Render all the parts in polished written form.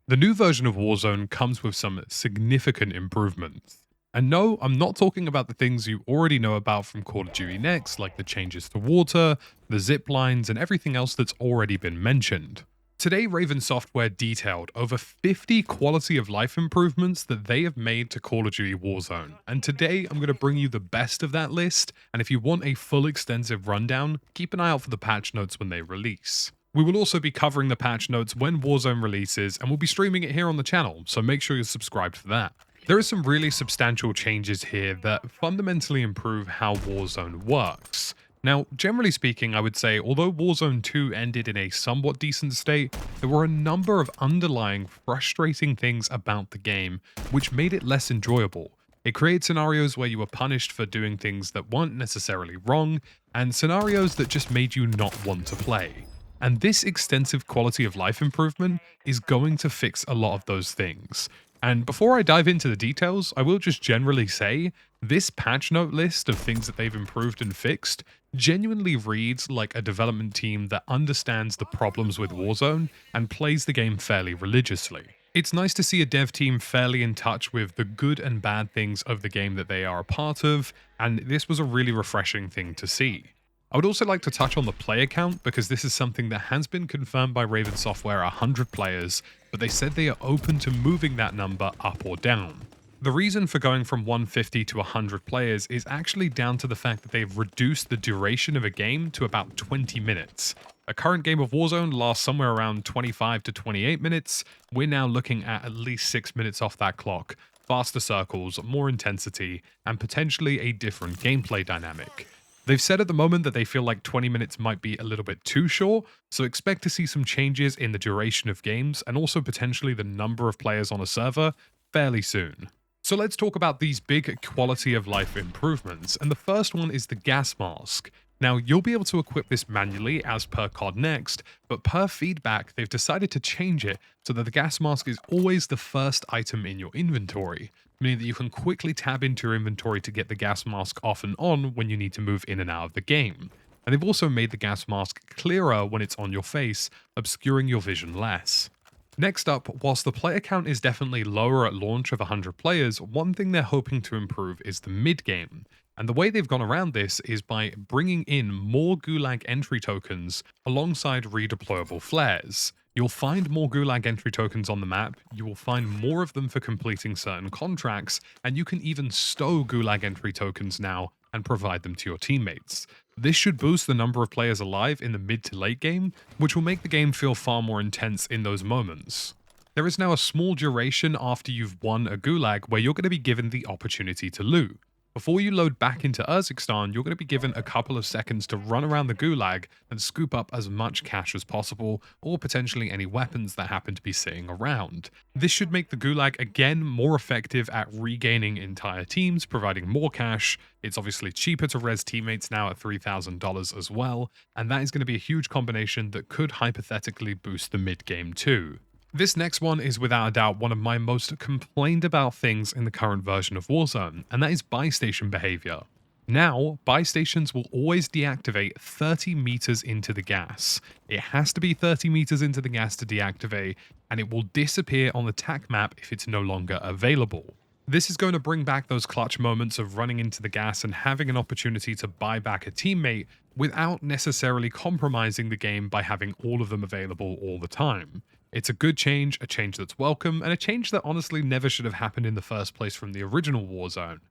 The new version of Warzone comes with some significant improvements. And no, I'm not talking about the things you already know about from Call of Duty Next, like the changes to water, the zip lines, and everything else that's already been mentioned. Today, Raven Software detailed over 50 quality of life improvements that they have made to Call of Duty Warzone. And today, I'm going to bring you the best of that list, and if you want a full extensive rundown, keep an eye out for the patch notes when they release. We will also be covering the patch notes when Warzone releases, and we'll be streaming it here on the channel, so make sure you're subscribed for that. There are some really substantial changes here that fundamentally improve how Warzone works. Now, generally speaking, I would say, although Warzone 2 ended in a somewhat decent state, there were a number of underlying frustrating things about the game which made it less enjoyable. It created scenarios where you were punished for doing things that weren't necessarily wrong, and scenarios that just made you not want to play. And this extensive quality of life improvement is going to fix a lot of those things. And before I dive into the details, I will just generally say, this patch note list of things that they've improved and fixed genuinely reads like a development team that understands the problems with Warzone and plays the game fairly religiously. It's nice to see a dev team fairly in touch with the good and bad things of the game that they are a part of, and this was a really refreshing thing to see. I would also like to touch on the player count because this is something that has been confirmed by Raven Software 100 players, but they said they are open to moving that number up or down. The reason for going from 150 to 100 players is actually down to the fact that they've reduced the duration of a game to about 20 minutes. A current game of Warzone lasts somewhere around 25 to 28 minutes. We're now looking at least 6 minutes off that clock, faster circles, more intensity, and potentially a different gameplay dynamic. They've said at the moment that they feel like 20 minutes might be a little bit too short, so expect to see some changes in the duration of games and also potentially the number of players on a server fairly soon. So let's talk about these big quality of life improvements, and the first one is the gas mask. Now, you'll be able to equip this manually as per COD Next, but per feedback, they've decided to change it so that the gas mask is always the first item in your inventory, meaning that you can quickly tab into your inventory to get the gas mask off and on when you need to move in and out of the game. And they've also made the gas mask clearer when it's on your face, obscuring your vision less. Next up, whilst the player count is definitely lower at launch of 100 players, one thing they're hoping to improve is the mid-game. And the way they've gone around this is by bringing in more Gulag entry tokens alongside redeployable flares. You'll find more Gulag entry tokens on the map, you will find more of them for completing certain contracts, and you can even stow Gulag entry tokens now and provide them to your teammates. This should boost the number of players alive in the mid to late game, which will make the game feel far more intense in those moments. There is now a small duration after you've won a Gulag where you're going to be given the opportunity to loot. Before you load back into Urzikstan, you're going to be given a couple of seconds to run around the Gulag and scoop up as much cash as possible, or potentially any weapons that happen to be sitting around. This should make the Gulag again more effective at regaining entire teams, providing more cash. It's obviously cheaper to res teammates now at $3,000 as well, and that is going to be a huge combination that could hypothetically boost the mid-game too. This next one is without a doubt one of my most complained about things in the current version of Warzone, and that is buy station behavior. Now, buy stations will always deactivate 30 meters into the gas. It has to be 30 meters into the gas to deactivate, and it will disappear on the TAC map if it's no longer available. This is going to bring back those clutch moments of running into the gas and having an opportunity to buy back a teammate without necessarily compromising the game by having all of them available all the time. It's a good change, a change that's welcome, and a change that honestly never should have happened in the first place from the original Warzone.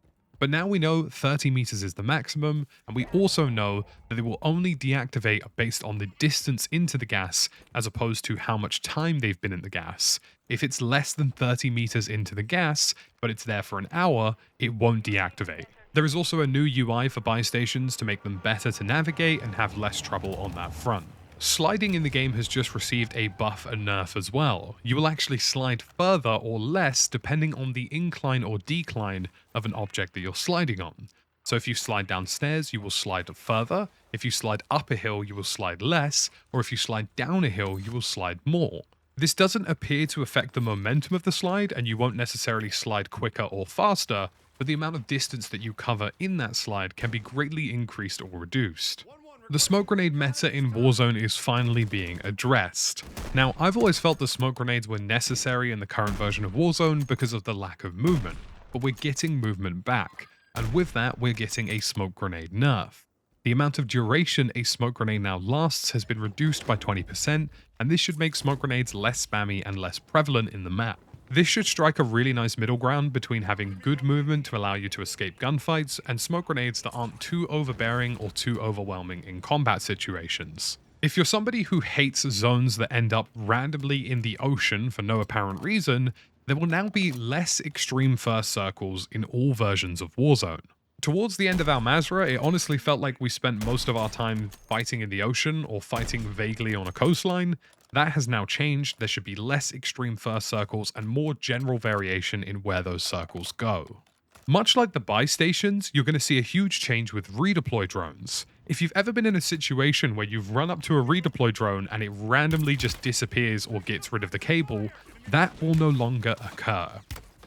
But now we know 30 meters is the maximum, and we also know that it will only deactivate based on the distance into the gas as opposed to how much time they've been in the gas. If it's less than 30 meters into the gas, but it's there for an hour, it won't deactivate. There is also a new UI for buy stations to make them better to navigate and have less trouble on that front. Sliding in the game has just received a buff and nerf as well. You will actually slide further or less depending on the incline or decline of an object that you're sliding on. So if you slide downstairs, you will slide further. If you slide up a hill, you will slide less. Or if you slide down a hill, you will slide more. This doesn't appear to affect the momentum of the slide, and you won't necessarily slide quicker or faster, but the amount of distance that you cover in that slide can be greatly increased or reduced. The smoke grenade meta in Warzone is finally being addressed. Now, I've always felt the smoke grenades were necessary in the current version of Warzone because of the lack of movement, but we're getting movement back, and with that, we're getting a smoke grenade nerf. The amount of duration a smoke grenade now lasts has been reduced by 20%, and this should make smoke grenades less spammy and less prevalent in the map. This should strike a really nice middle ground between having good movement to allow you to escape gunfights and smoke grenades that aren't too overbearing or too overwhelming in combat situations. If you're somebody who hates zones that end up randomly in the ocean for no apparent reason, there will now be less extreme first circles in all versions of Warzone. Towards the end of Al Mazrah, it honestly felt like we spent most of our time fighting in the ocean or fighting vaguely on a coastline. That has now changed. There should be less extreme first circles and more general variation in where those circles go. Much like the buy stations, you're going to see a huge change with redeploy drones. If you've ever been in a situation where you've run up to a redeploy drone and it randomly just disappears or gets rid of the cable, that will no longer occur.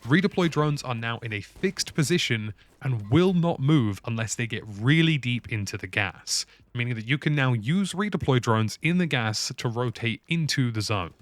Redeploy drones are now in a fixed position and will not move unless they get really deep into the gas, meaning that you can now use redeploy drones in the gas to rotate into the zone.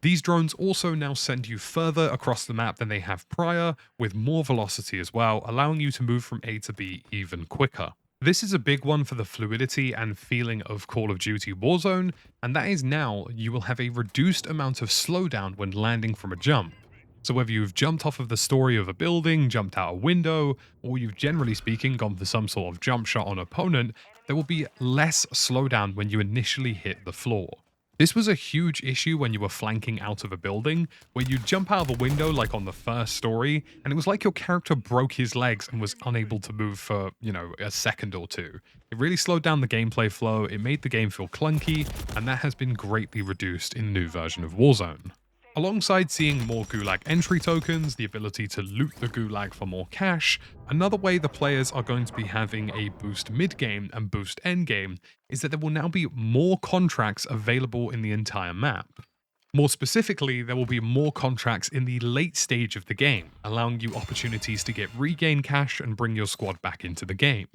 These drones also now send you further across the map than they have prior, with more velocity as well, allowing you to move from A to B even quicker. This is a big one for the fluidity and feeling of Call of Duty Warzone, and that is now you will have a reduced amount of slowdown when landing from a jump. So whether you've jumped off of the story of a building, jumped out a window, or you've generally speaking gone for some sort of jump shot on an opponent, there will be less slowdown when you initially hit the floor. This was a huge issue when you were flanking out of a building, where you'd jump out of a window like on the first story, and it was like your character broke his legs and was unable to move for, a second or two. It really slowed down the gameplay flow, it made the game feel clunky, and that has been greatly reduced in the new version of Warzone. Alongside seeing more Gulag entry tokens, the ability to loot the Gulag for more cash, another way the players are going to be having a boost mid-game and boost end-game is that there will now be more contracts available in the entire map. More specifically, there will be more contracts in the late stage of the game, allowing you opportunities to get regain cash and bring your squad back into the game.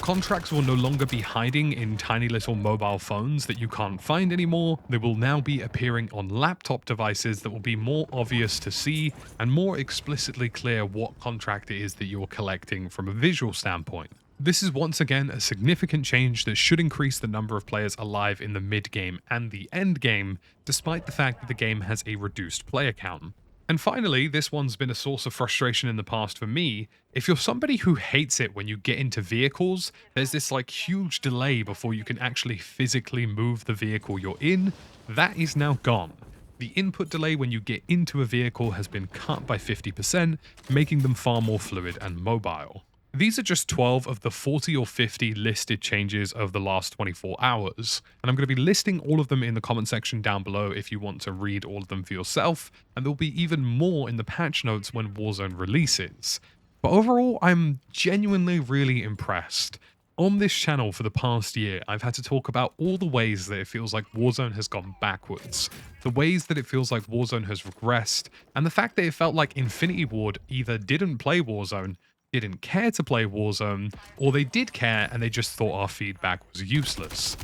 Contracts will no longer be hiding in tiny little mobile phones that you can't find anymore. They will now be appearing on laptop devices that will be more obvious to see and more explicitly clear what contract it is that you're collecting from a visual standpoint. This is once again a significant change that should increase the number of players alive in the mid-game and the end-game, despite the fact that the game has a reduced player count. And finally, this one's been a source of frustration in the past for me. If you're somebody who hates it when you get into vehicles, there's this huge delay before you can actually physically move the vehicle you're in. That is now gone. The input delay when you get into a vehicle has been cut by 50%, making them far more fluid and mobile. These are just 12 of the 40 or 50 listed changes of the last 24 hours, and I'm going to be listing all of them in the comment section down below if you want to read all of them for yourself, and there'll be even more in the patch notes when Warzone releases. But overall, I'm genuinely really impressed. On this channel for the past year, I've had to talk about all the ways that it feels like Warzone has gone backwards, the ways that it feels like Warzone has regressed, and the fact that it felt like Infinity Ward either didn't play Warzone, didn't care to play Warzone, or they did care and they just thought our feedback was useless.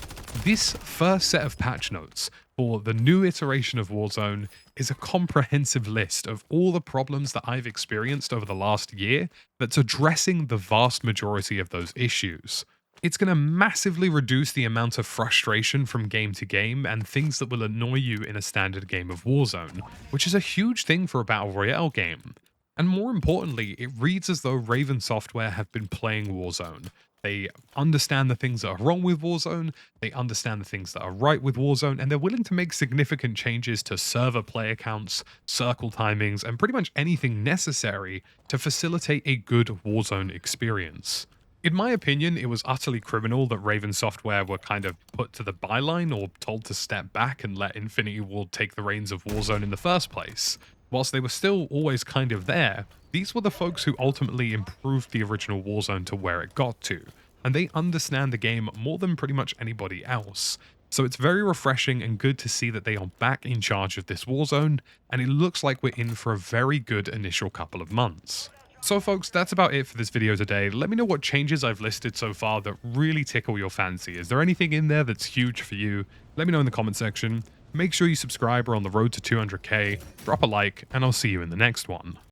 This first set of patch notes for the new iteration of Warzone is a comprehensive list of all the problems that I've experienced over the last year that's addressing the vast majority of those issues. It's going to massively reduce the amount of frustration from game to game and things that will annoy you in a standard game of Warzone, which is a huge thing for a Battle Royale game. And more importantly, it reads as though Raven Software have been playing Warzone. They understand the things that are wrong with Warzone, they understand the things that are right with Warzone, and they're willing to make significant changes to server player counts, circle timings, and pretty much anything necessary to facilitate a good Warzone experience. In my opinion, it was utterly criminal that Raven Software were kind of put to the byline or told to step back and let Infinity Ward take the reins of Warzone in the first place. Whilst they were still always kind of there, these were the folks who ultimately improved the original Warzone to where it got to, and they understand the game more than pretty much anybody else. So it's very refreshing and good to see that they are back in charge of this Warzone, and it looks like we're in for a very good initial couple of months. So folks, that's about it for this video today. Let me know what changes I've listed so far that really tickle your fancy. Is there anything in there that's huge for you? Let me know in the comment section. Make sure you subscribe, we're on the road to 200k, drop a like, and I'll see you in the next one.